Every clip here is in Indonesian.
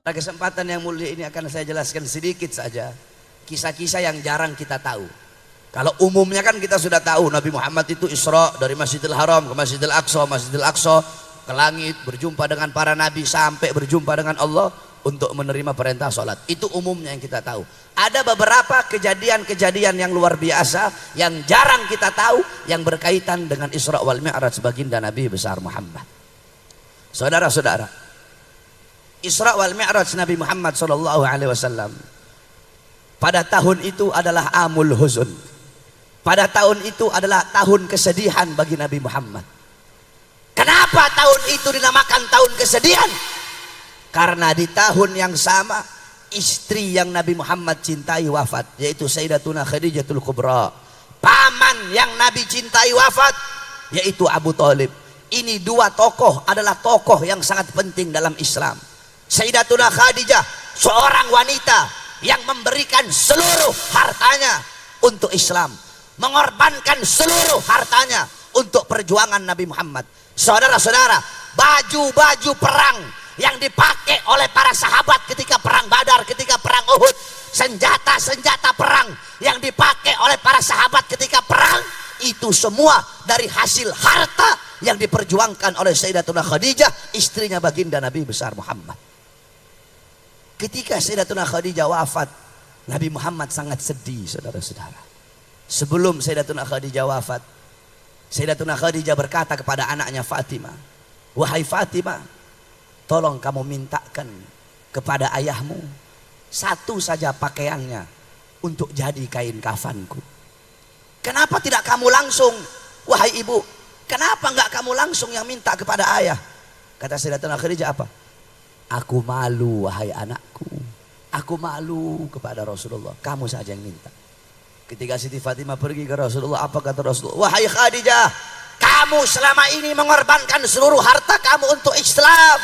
Pada kesempatan yang mulia ini akan saya jelaskan sedikit saja kisah-kisah yang jarang kita tahu. Kalau umumnya kan kita sudah tahu Nabi Muhammad itu Isra dari Masjidil Haram ke Masjidil Aqsa, Masjidil Aqsa ke langit, berjumpa dengan para nabi sampai berjumpa dengan Allah untuk menerima perintah sholat. Itu umumnya yang kita tahu. Ada beberapa kejadian-kejadian yang luar biasa yang jarang kita tahu yang berkaitan dengan Isra wal Mi'raj baginda Nabi besar Muhammad. Saudara-saudara, Isra wal Mi'raj Nabi Muhammad SAW pada tahun itu adalah amul huzun. Pada tahun itu adalah tahun kesedihan bagi Nabi Muhammad. Kenapa tahun itu dinamakan tahun kesedihan? Karena di tahun yang sama istri yang Nabi Muhammad cintai wafat, yaitu Sayyidatuna Khadijatul Kubra. Paman yang Nabi cintai wafat, yaitu Abu Thalib. Ini dua tokoh adalah tokoh yang sangat penting dalam Islam. Sayyidatuna Khadijah seorang wanita yang memberikan seluruh hartanya untuk Islam, mengorbankan seluruh hartanya untuk perjuangan Nabi Muhammad. Saudara-saudara, baju-baju perang yang dipakai oleh para sahabat ketika perang Badar, ketika perang Uhud, senjata-senjata perang yang dipakai oleh para sahabat ketika perang, itu semua dari hasil harta yang diperjuangkan oleh Sayyidatuna Khadijah, istrinya baginda Nabi besar Muhammad. Ketika Sayyidatuna Khadijah wafat, Nabi Muhammad sangat sedih, saudara-saudara. Sebelum Sayyidatuna Khadijah wafat, Sayyidatuna Khadijah berkata kepada anaknya Fatimah, "Wahai Fatimah, tolong kamu mintakan kepada ayahmu satu saja pakaiannya untuk jadi kain kafanku." Kenapa tidak kamu langsung, wahai ibu? Kenapa enggak kamu langsung yang minta kepada ayah? Kata Sayyidatuna Khadijah apa? "Aku malu wahai anakku, aku malu kepada Rasulullah, kamu saja yang minta." Ketika Siti Fatimah pergi ke Rasulullah, apa kata Rasulullah? "Wahai Khadijah, kamu selama ini mengorbankan seluruh harta kamu untuk Islam.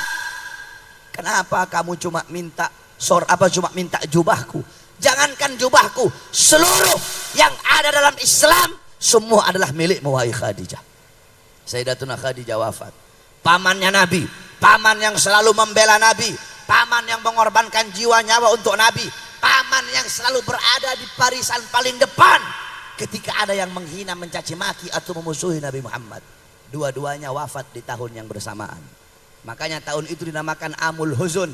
Kenapa kamu cuma minta cuma minta jubahku? Jangankan jubahku, seluruh yang ada dalam Islam semua adalah milikmu wahai Khadijah." Sayyidatuna Khadijah wafat. Pamannya Nabi, paman yang selalu membela Nabi, paman yang mengorbankan jiwa nyawa untuk Nabi, paman yang selalu berada di barisan paling depan ketika ada yang menghina, mencaci maki atau memusuhi Nabi Muhammad. Dua-duanya wafat di tahun yang bersamaan. Makanya tahun itu dinamakan Amul Huzun,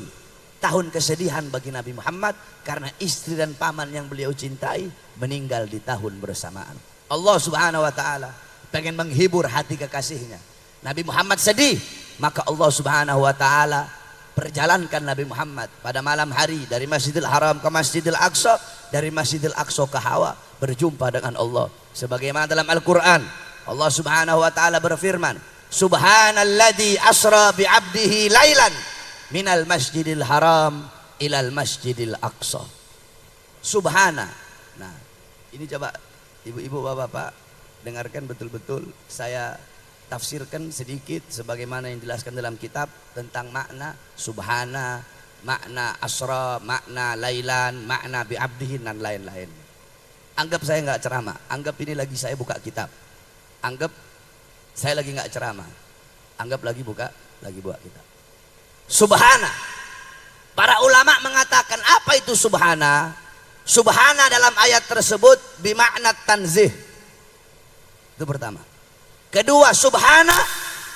tahun kesedihan bagi Nabi Muhammad, karena istri dan paman yang beliau cintai meninggal di tahun bersamaan. Allah Subhanahu wa taala pengen menghibur hati kekasihnya. Nabi Muhammad sedih, maka Allah Subhanahu wa taala perjalankan Nabi Muhammad pada malam hari dari Masjidil Haram ke Masjidil Aqsa, dari Masjidil Aqsa ke Hawa, berjumpa dengan Allah. Sebagaimana dalam Al-Qur'an, Allah Subhanahu wa taala berfirman, "Subhanalladzi asra bi 'abdihi lailan minal Masjidil Haram ilal Masjidil Aqsa." Subhana. Nah, ini coba ibu-ibu, bapak-bapak dengarkan betul-betul, saya tafsirkan sedikit sebagaimana yang dijelaskan dalam kitab tentang makna subhana, makna asra, makna lailan, makna bi'abdihin dan lain-lain. Anggap saya nggak ceramah, anggap ini lagi saya buka kitab, anggap saya lagi nggak ceramah, anggap lagi buka kitab. Subhana, para ulama mengatakan apa itu subhana? Subhana dalam ayat tersebut bimakna tanzih, itu pertama. Kedua, subhana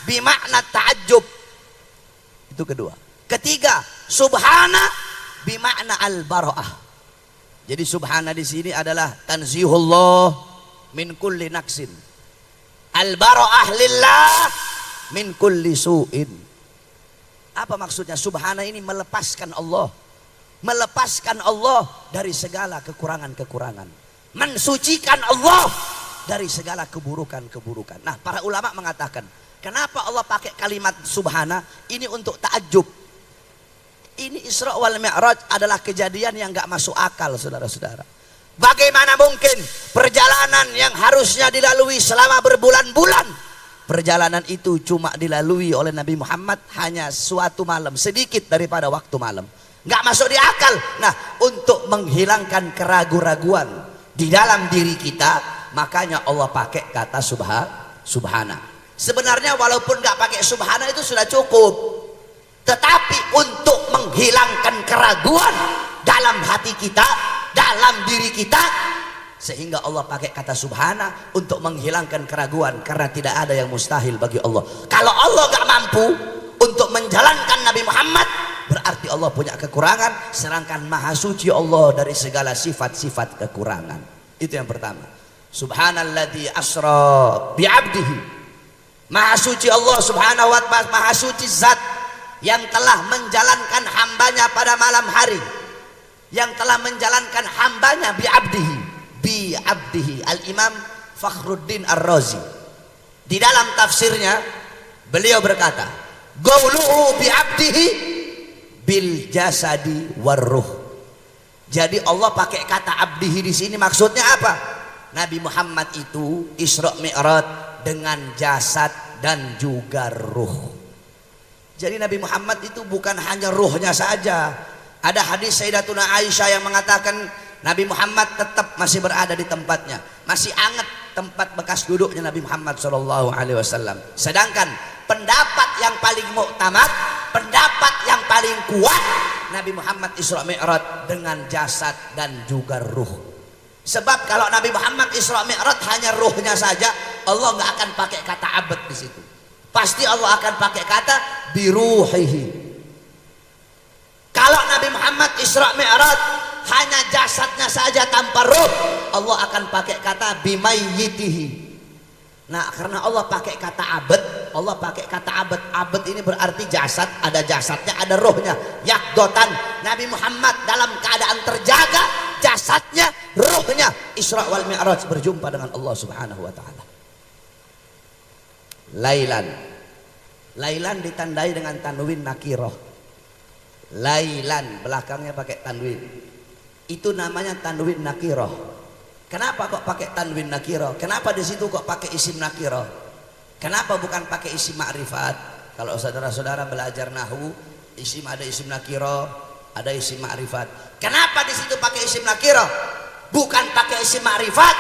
bimakna ta'ajjub, itu kedua. Ketiga, subhana bimakna al-bara'ah. Jadi subhana di sini adalah tanzihullah min kulli naqsin, al-bara'ah lillah min kulli su'in. Apa maksudnya? Subhana ini melepaskan Allah, melepaskan Allah dari segala kekurangan-kekurangan, mensucikan Allah dari segala keburukan-keburukan. Nah, para ulama mengatakan, kenapa Allah pakai kalimat subhana? Ini untuk ta'ajub. Ini Isra wal Mi'raj adalah kejadian yang gak masuk akal, saudara-saudara. Bagaimana mungkin perjalanan yang harusnya dilalui selama berbulan-bulan, perjalanan itu cuma dilalui oleh Nabi Muhammad hanya suatu malam, sedikit daripada waktu malam. nggak masuk di akal. Nah, untuk menghilangkan keraguan-raguan di dalam diri kita, makanya Allah pakai kata subhana. Sebenarnya walaupun nggak pakai subhana itu sudah cukup, tetapi untuk menghilangkan keraguan dalam hati kita, dalam diri kita, sehingga Allah pakai kata subhana untuk menghilangkan keraguan, karena tidak ada yang mustahil bagi Allah. Kalau Allah nggak mampu untuk menjalankan Nabi Muhammad, berarti Allah punya kekurangan, sedangkan maha suci Allah dari segala sifat-sifat kekurangan. Itu yang pertama. Subhanalladzi asra bi'abdihi. Maha suci Allah subhanahu wa ta'ala, maha suci zat yang telah menjalankan hambanya pada malam hari, yang telah menjalankan hambanya bi'abdihi. Al-Imam Fakhruddin Ar-Razi di dalam tafsirnya beliau berkata, qauluhu bi'abdihi bil jasadi warruh. Jadi Allah pakai kata abdihi di sini maksudnya apa? Nabi Muhammad itu Isra Mi'raj dengan jasad dan juga ruh. Jadi Nabi Muhammad itu bukan hanya ruhnya saja. Ada hadis Sayyidatuna Aisyah yang mengatakan Nabi Muhammad tetap masih berada di tempatnya, masih anget tempat bekas duduknya Nabi Muhammad SAW. Sedangkan pendapat yang paling muktamad, pendapat yang paling kuat, Nabi Muhammad Isra Mi'raj dengan jasad dan juga ruh. Sebab kalau Nabi Muhammad Isra Mi'raj hanya ruhnya saja, Allah nggak akan pakai kata abad di situ. Pasti Allah akan pakai kata biruhihi. Kalau Nabi Muhammad Isra Mi'raj hanya jasadnya saja tanpa ruh, Allah akan pakai kata bimayyitihi. Nah, karena Allah pakai kata abad, Allah pakai kata abad. Abad ini berarti jasad, ada jasadnya, ada ruhnya. Yakdotan, Nabi Muhammad dalam keadaan terjaga, jasadnya, ruhnya, Isra wal Mi'raj berjumpa dengan Allah Subhanahu wa taala. Lailan ditandai dengan tanwin nakirah. Lailan belakangnya pakai tanwin. Itu namanya tanwin nakirah. Kenapa kok pakai tanwin nakirah? Kenapa di situ kok pakai isim nakirah? Kenapa bukan pakai isim ma'rifat? Kalau saudara-saudara belajar nahwu, isim ada isim nakirah, ada isim ma'rifat. Kenapa di situ pakai isim nakirah? Bukan pakai isim ma'rifat?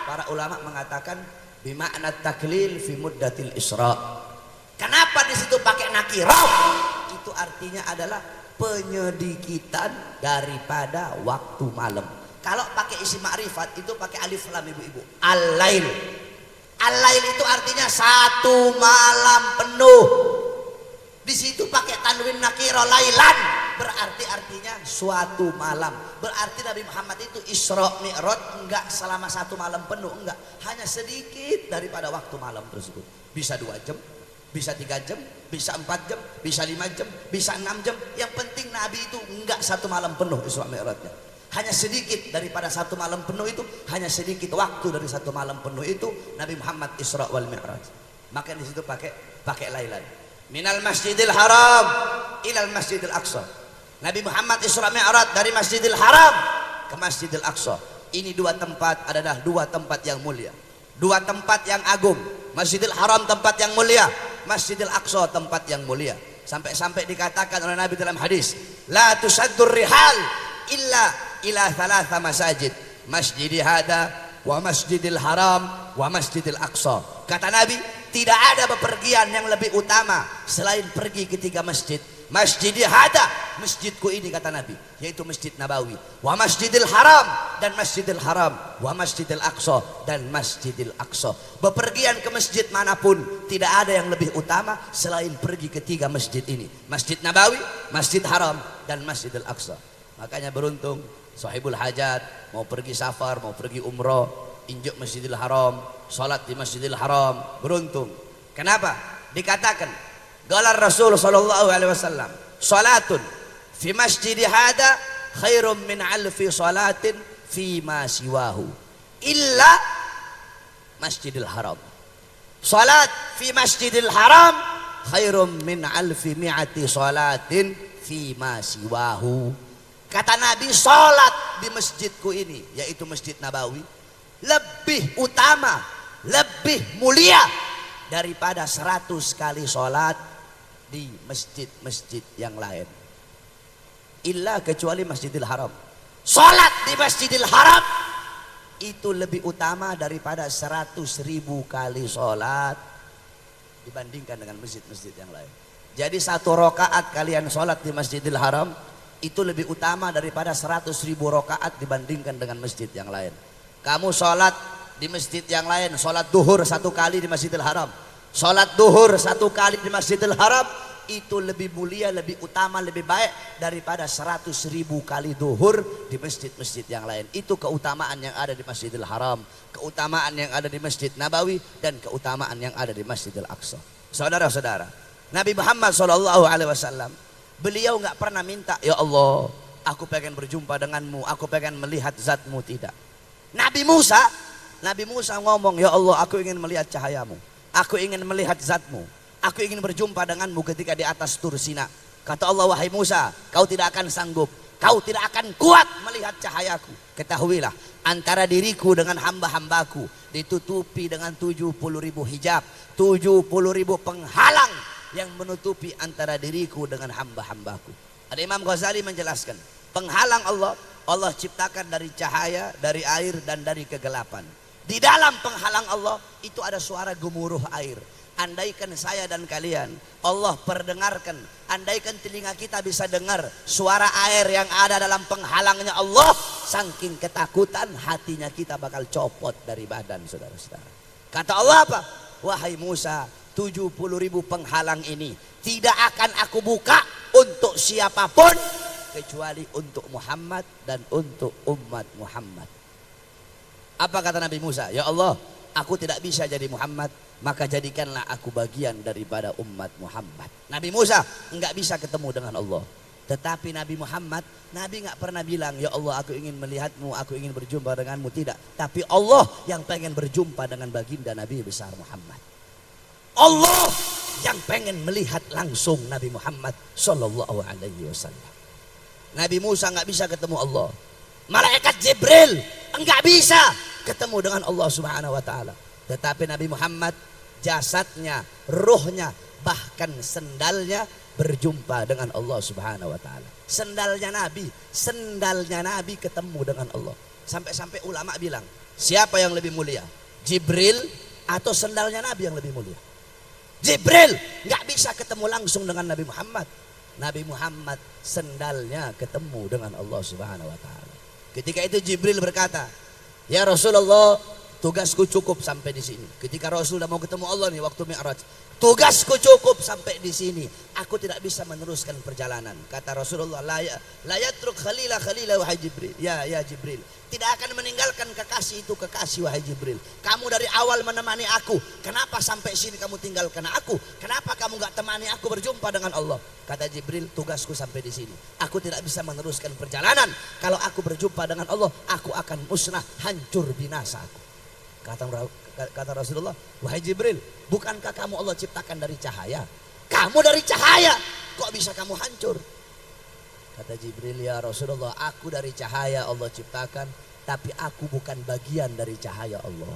Para ulama mengatakan bima'na taklil fi muddatil isra. Kenapa di situ pakai nakirah? Itu artinya adalah penyedikitan daripada waktu malam. Kalau pakai isim ma'rifat itu pakai alif lam ibu-ibu. Al-lail. Al-lail itu artinya satu malam penuh. Di situ pakai tanwin nakirah lailan, berarti artinya suatu malam. Berarti Nabi Muhammad itu Isra Mi'raj enggak selama satu malam penuh, enggak, hanya sedikit daripada waktu malam tersebut. Bisa 2 jam, bisa 3 jam, bisa 4 jam, bisa 5 jam, bisa 6 jam. Yang penting Nabi itu enggak satu malam penuh Isra Mi'rajnya. Hanya sedikit daripada satu malam penuh itu, hanya sedikit waktu dari satu malam penuh itu Nabi Muhammad Isra wal Mi'raj. Maka di situ pakai lailan. Minal Masjidil Haram ilal Masjidil Aqsa. Nabi Muhammad Isra Mi'raj dari Masjidil Haram ke Masjidil Aqsa. Ini 2 tempat adalah 2 tempat yang mulia, 2 tempat yang agung. Masjidil Haram tempat yang mulia, Masjidil Aqsa tempat yang mulia. Sampai-sampai dikatakan oleh Nabi dalam hadis, la tusaddur rihal illa ila 3 masajid, masjidi hada wa Masjidil Haram wa Masjidil Aqsa. Kata Nabi, tidak ada bepergian yang lebih utama selain pergi ke 3 masjid. Masjidi hada, masjidku ini kata Nabi, yaitu Masjid Nabawi, wa Masjidil Haram dan Masjidil Haram, wa Masjidil Aqsa dan Masjidil Aqsa. Bepergian ke masjid manapun tidak ada yang lebih utama selain pergi ke 3 masjid ini, Masjid Nabawi, Masjid Haram dan Masjidil Aqsa. Makanya beruntung sahibul hajat mau pergi safar, mau pergi umroh, injak Masjidil Haram, salat di Masjidil Haram, beruntung. Kenapa? Dikatakan qala Rasul sallallahu alaihi wasallam, salatun fi masjidi hada khairum min alfi salatin fi ma siwahu illa Masjidil Haram. Salat fi Masjidil Haram khairum min alfi mi'ati salatin fi ma siwahu. Kata Nabi, salat di masjidku ini, yaitu Masjid Nabawi, lebih utama, lebih mulia daripada 100 kali sholat di masjid-masjid yang lain. illa kecuali Masjidil Haram. Salat di Masjidil Haram itu lebih utama daripada 100.000 kali salat dibandingkan dengan masjid-masjid yang lain. Jadi 1 rakaat kalian salat di Masjidil Haram itu lebih utama daripada 100.000 rakaat dibandingkan dengan masjid yang lain. Kamu salat di masjid yang lain, salat duhur 1 kali di Masjidil Haram, salat duhur 1 kali di Masjidil Haram itu lebih mulia, lebih utama, lebih baik daripada 100.000 kali duhur di masjid-masjid yang lain. Itu keutamaan yang ada di Masjidil Haram, keutamaan yang ada di Masjid Nabawi, dan keutamaan yang ada di Masjidil Aqsa. Saudara-saudara, Nabi Muhammad SAW, beliau nggak pernah minta, ya Allah, aku pengen berjumpa denganmu, aku pengen melihat zatmu, tidak. Nabi Musa ngomong, ya Allah, aku ingin melihat cahayamu, aku ingin melihat zatmu, aku ingin berjumpa denganmu ketika di atas Tur Sina. Kata Allah, wahai Musa, kau tidak akan sanggup, kau tidak akan kuat melihat cahayaku. Ketahuilah, antara diriku dengan hamba-hambaku ditutupi dengan 70.000 hijab, 70.000 penghalang yang menutupi antara diriku dengan hamba-hambaku. Ada Imam Ghazali menjelaskan, penghalang Allah ciptakan dari cahaya, dari air, dan dari kegelapan. Di dalam penghalang Allah itu ada suara gemuruh air. Andaikan saya dan kalian Allah perdengarkan, andaikan telinga kita bisa dengar suara air yang ada dalam penghalangnya Allah, saking ketakutan hatinya kita bakal copot dari badan, saudara-saudara. Kata Allah apa? Wahai Musa, 70.000 penghalang ini tidak akan aku buka untuk siapapun kecuali untuk Muhammad dan untuk umat Muhammad. Apa kata Nabi Musa? Ya Allah, aku tidak bisa jadi Muhammad, maka jadikanlah aku bagian daripada umat Muhammad. Nabi Musa enggak bisa ketemu dengan Allah. Tetapi Nabi Muhammad, Nabi enggak pernah bilang, ya Allah, aku ingin melihatmu, aku ingin berjumpa denganmu. Tidak. Tapi Allah yang pengen berjumpa dengan baginda Nabi besar Muhammad. Allah yang pengen melihat langsung Nabi Muhammad Sallallahu Alaihi Wasallam. Nabi Musa enggak bisa ketemu Allah. Malaikat Jibril enggak bisa ketemu dengan Allah Subhanahu Wa Taala. Tetapi Nabi Muhammad, jasadnya, ruhnya, bahkan sendalnya berjumpa dengan Allah Subhanahu Wa Taala. Sendalnya Nabi ketemu dengan Allah. Sampai-sampai ulama bilang, siapa yang lebih mulia? Jibril atau sendalnya Nabi yang lebih mulia? Jibril nggak bisa ketemu langsung dengan Nabi Muhammad. Nabi Muhammad sendalnya ketemu dengan Allah Subhanahu Wa Taala. Ketika itu Jibril berkata, ya Rasulullah, tugasku cukup sampai di sini. Ketika Rasul sudah mau ketemu Allah nih waktu Mi'raj, tugasku cukup sampai di sini. Aku tidak bisa meneruskan perjalanan. Kata Rasulullah, la yatruk khalila wahai Jibril. Ya Jibril, tidak akan meninggalkan kekasih itu kekasih wahai Jibril. Kamu dari awal menemani aku, kenapa sampai sini kamu tinggalkan aku? Kenapa kamu gak temani aku berjumpa dengan Allah? Kata Jibril, tugasku sampai di sini. Aku tidak bisa meneruskan perjalanan. Kalau aku berjumpa dengan Allah, aku akan musnah, hancur, binasa aku. Kata Rasulullah, wahai Jibril, bukankah kamu Allah ciptakan dari cahaya? Kamu dari cahaya, kok bisa kamu hancur? Kata Jibril, ya Rasulullah, aku dari cahaya Allah ciptakan, tapi aku bukan bagian dari cahaya Allah.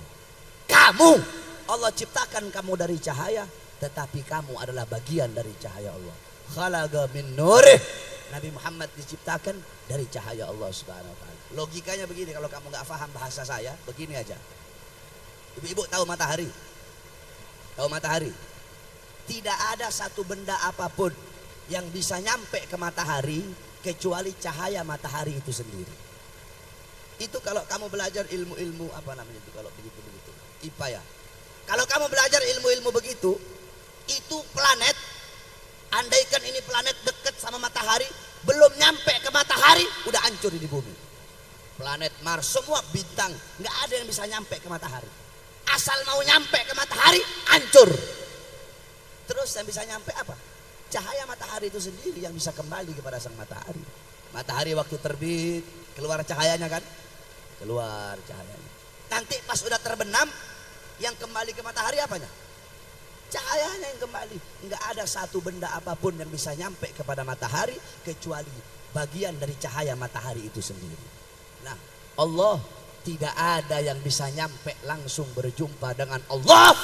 Kamu, Allah ciptakan kamu dari cahaya, tetapi kamu adalah bagian dari cahaya Allah. Khalaqa min nurih. Nabi Muhammad diciptakan dari cahaya Allah Subhanahu Wa Taala. Logikanya begini, kalau kamu nggak paham bahasa saya, begini aja. Ibu-ibu tahu matahari? Tahu matahari? Tidak ada satu benda apapun yang bisa nyampe ke matahari kecuali cahaya matahari itu sendiri. Itu kalau kamu belajar ilmu-ilmu apa namanya itu kalau begitu-begitu, IPA ya. Kalau kamu belajar ilmu-ilmu begitu, itu planet, andaikan ini planet dekat sama matahari, belum nyampe ke matahari udah hancur di bumi. Planet Mars, semua bintang, nggak ada yang bisa nyampe ke matahari. Asal mau nyampe ke matahari, hancur. Terus yang bisa nyampe apa? Cahaya matahari itu sendiri yang bisa kembali kepada sang matahari. Matahari waktu terbit, keluar cahayanya kan? Keluar cahayanya. Nanti pas udah terbenam, yang kembali ke matahari apanya? Cahayanya yang kembali. Enggak ada satu benda apapun yang bisa nyampe kepada matahari kecuali bagian dari cahaya matahari itu sendiri. Nah, Allah tidak ada yang bisa nyampe langsung berjumpa dengan Allah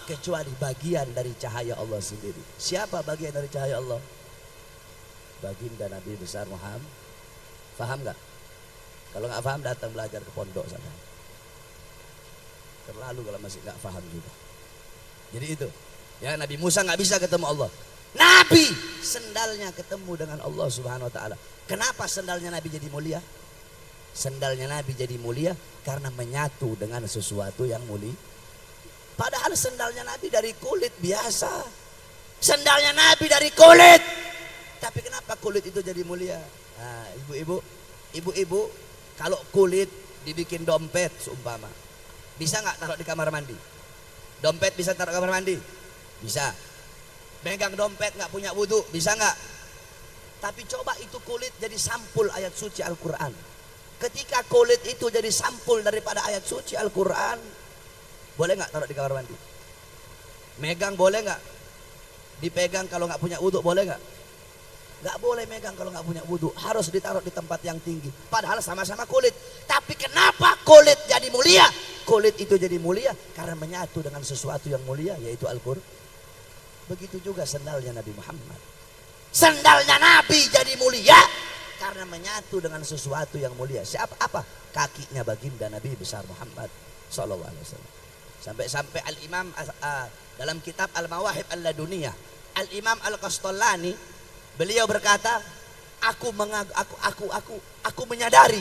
kecuali bagian dari cahaya Allah sendiri. Siapa bagian dari cahaya Allah? baginda Nabi besar Muhammad. Paham nggak? Kalau nggak paham datang belajar ke pondok sana. Terlalu kalau masih nggak paham juga. Jadi itu, ya Nabi Musa nggak bisa ketemu Allah. Nabi sendalnya ketemu dengan Allah Subhanahu Wa Taala. Kenapa sendalnya Nabi jadi mulia? Sendalnya Nabi jadi mulia karena menyatu dengan sesuatu yang mulia. Padahal sendalnya Nabi dari kulit biasa. Sendalnya Nabi dari kulit. Tapi kenapa kulit itu jadi mulia? Nah, ibu-ibu, kalau kulit dibikin dompet seumpama, bisa nggak taruh di kamar mandi? Dompet bisa taruh di kamar mandi? Bisa. Megang dompet nggak punya wudhu, bisa nggak? Tapi coba itu kulit jadi sampul ayat suci Al-Quran. Ketika kulit itu jadi sampul daripada ayat suci Al-Quran, boleh nggak taruh di kamar mandi? Megang boleh nggak? Dipegang kalau nggak punya wudhu boleh nggak? Nggak boleh megang kalau nggak punya wudhu, harus ditaruh di tempat yang tinggi. Padahal sama-sama kulit. Tapi kenapa kulit jadi mulia? Kulit itu jadi mulia karena menyatu dengan sesuatu yang mulia, yaitu Al-Quran. Begitu juga sendalnya Nabi Muhammad. Sendalnya Nabi jadi mulia karena menyatu dengan sesuatu yang mulia. Siapa? Apa? Kakinya baginda Nabi besar Muhammad Sallallahu Alaihi Wasallam. Sampai Al-Imam dalam kitab Al-Mawahib Al-Laduniyah, Al-Imam Al-Qastallani, beliau berkata, aku menyadari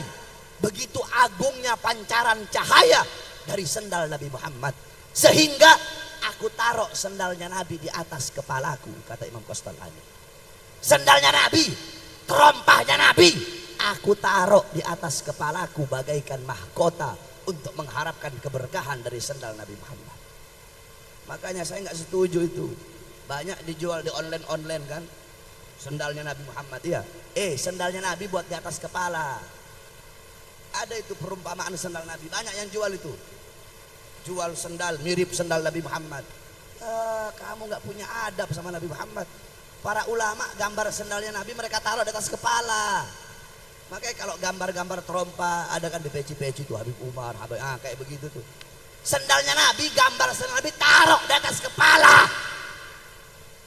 begitu agungnya pancaran cahaya dari sendal Nabi Muhammad, sehingga aku taruh sendalnya Nabi di atas kepalaku, kata Imam Qastallani. Sendalnya Nabi, terompahnya Nabi, aku taruh di atas kepalaku bagaikan mahkota untuk mengharapkan keberkahan dari sendal Nabi Muhammad. Makanya saya nggak setuju itu. Banyak dijual di online kan, sendalnya Nabi Muhammad. Ya, sendalnya Nabi buat di atas kepala. Ada itu perumpamaan sendal Nabi, banyak yang jual itu. Jual sendal mirip sendal Nabi Muhammad. Kamu nggak punya adab sama Nabi Muhammad. Para ulama gambar sendalnya Nabi mereka taruh di atas kepala. Makanya kalau gambar-gambar terompa ada kan di peci-peci tuh, Habib Umar, kayak begitu tuh. Sendalnya Nabi, gambar sendal Nabi taruh di atas kepala.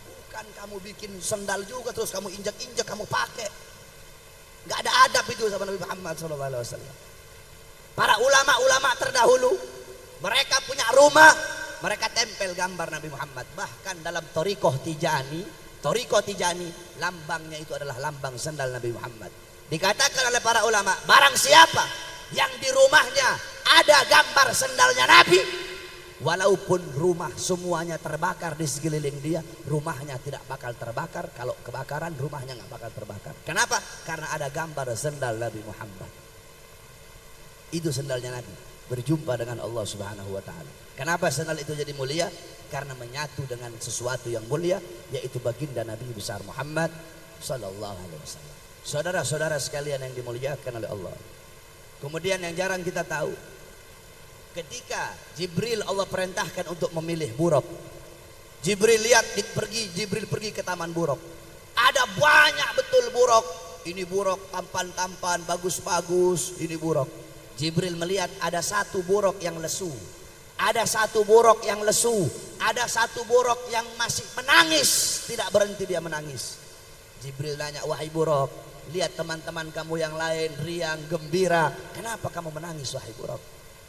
Bukan kamu bikin sendal juga terus kamu injak-injak kamu pakai. Nggak ada adab itu sama Nabi Muhammad SAW. Para ulama-ulama terdahulu, mereka punya rumah, mereka tempel gambar Nabi Muhammad. Bahkan dalam Thariqah Tijani, lambangnya itu adalah lambang sendal Nabi Muhammad. Dikatakan oleh para ulama, barang siapa yang di rumahnya ada gambar sendalnya Nabi, walaupun rumah semuanya terbakar di sekeliling dia, rumahnya tidak bakal terbakar. Kalau kebakaran, rumahnya nggak bakal terbakar. Kenapa? Karena ada gambar sendal Nabi Muhammad. Itu sendalnya Nabi, berjumpa dengan Allah Subhanahu Wa Taala. Kenapa sendal itu jadi mulia? Karena menyatu dengan sesuatu yang mulia, yaitu baginda Nabi besar Muhammad Sallallahu Alaihi Wasallam. Saudara-saudara sekalian yang dimuliakan oleh Allah. Kemudian yang jarang kita tahu, ketika Jibril Allah perintahkan untuk memilih buruk. Jibril pergi ke taman buruk. Ada banyak betul buruk. Ini buruk tampan-tampan, bagus-bagus, ini buruk. Jibril melihat ada satu buruk yang lesu. Ada satu buruk yang lesu. Ada satu buruk yang masih menangis. Tidak berhenti dia menangis. Jibril nanya, wahai buruk, lihat teman-teman kamu yang lain riang, gembira. Kenapa kamu menangis wahai buruk?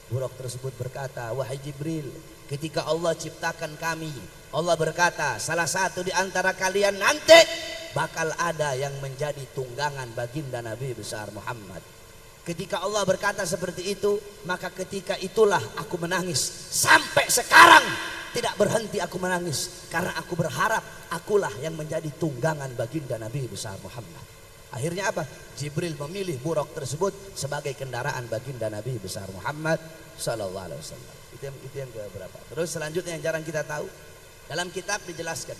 Buruk tersebut berkata, wahai Jibril, ketika Allah ciptakan kami, Allah berkata, salah satu di antara kalian nanti bakal ada yang menjadi tunggangan baginda Nabi besar Muhammad. Ketika Allah berkata seperti itu, maka ketika itulah aku menangis. Sampai sekarang tidak berhenti aku menangis, karena aku berharap akulah yang menjadi tunggangan baginda Nabi besar Muhammad. Akhirnya apa? Jibril memilih buruk tersebut sebagai kendaraan baginda Nabi besar Muhammad Sallallahu Alaihi Wasallam. Itu yang keberapa? Terus selanjutnya yang jarang kita tahu, dalam kitab dijelaskan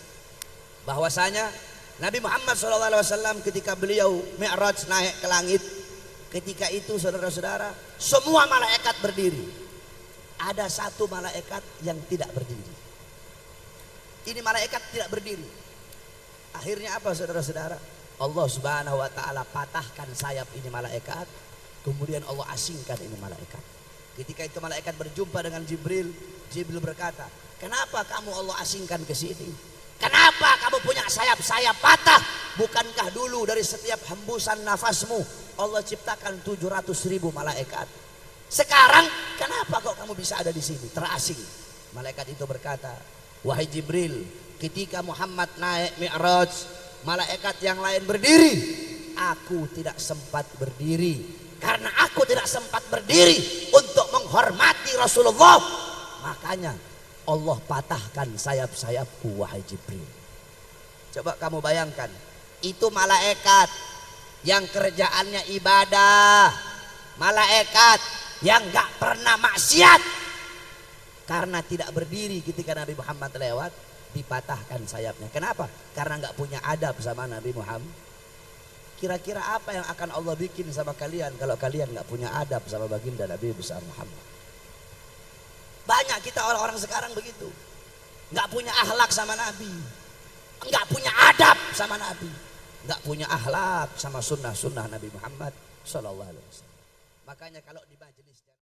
bahwasanya Nabi Muhammad Sallallahu Alaihi Wasallam ketika beliau Mi'raj naik ke langit, ketika itu saudara-saudara, semua malaikat berdiri. Ada satu malaikat yang tidak berdiri. Ini malaikat tidak berdiri. Akhirnya apa saudara-saudara? Allah Subhanahu Wa Taala patahkan sayap ini malaikat, kemudian Allah asingkan ini malaikat. Ketika itu malaikat berjumpa dengan Jibril, Jibril berkata, kenapa kamu Allah asingkan ke sini? Kenapa kamu punya sayap-sayap patah? bukankah dulu dari setiap hembusan nafasmu Allah ciptakan 700.000 malaikat? Sekarang kenapa kok kamu bisa ada di sini terasing? Malaikat itu berkata, wahai Jibril, ketika Muhammad naik Mi'raj, malaikat yang lain berdiri, aku tidak sempat berdiri. Karena aku tidak sempat berdiri untuk menghormati Rasulullah, makanya Allah patahkan sayap-sayapku, wahai Jibril. Coba kamu bayangkan, itu malaikat yang kerjaannya ibadah, malaikat yang gak pernah maksiat, karena tidak berdiri ketika Nabi Muhammad lewat, dipatahkan sayapnya. Kenapa? Karena gak punya adab sama Nabi Muhammad. Kira-kira apa yang akan Allah bikin sama kalian kalau kalian gak punya adab sama baginda Nabi besar Muhammad? Banyak kita orang-orang sekarang begitu, gak punya akhlak sama Nabi, gak punya adab sama Nabi, gak punya akhlak sama sunnah-sunnah Nabi Muhammad SAW. Makanya kalau di majelis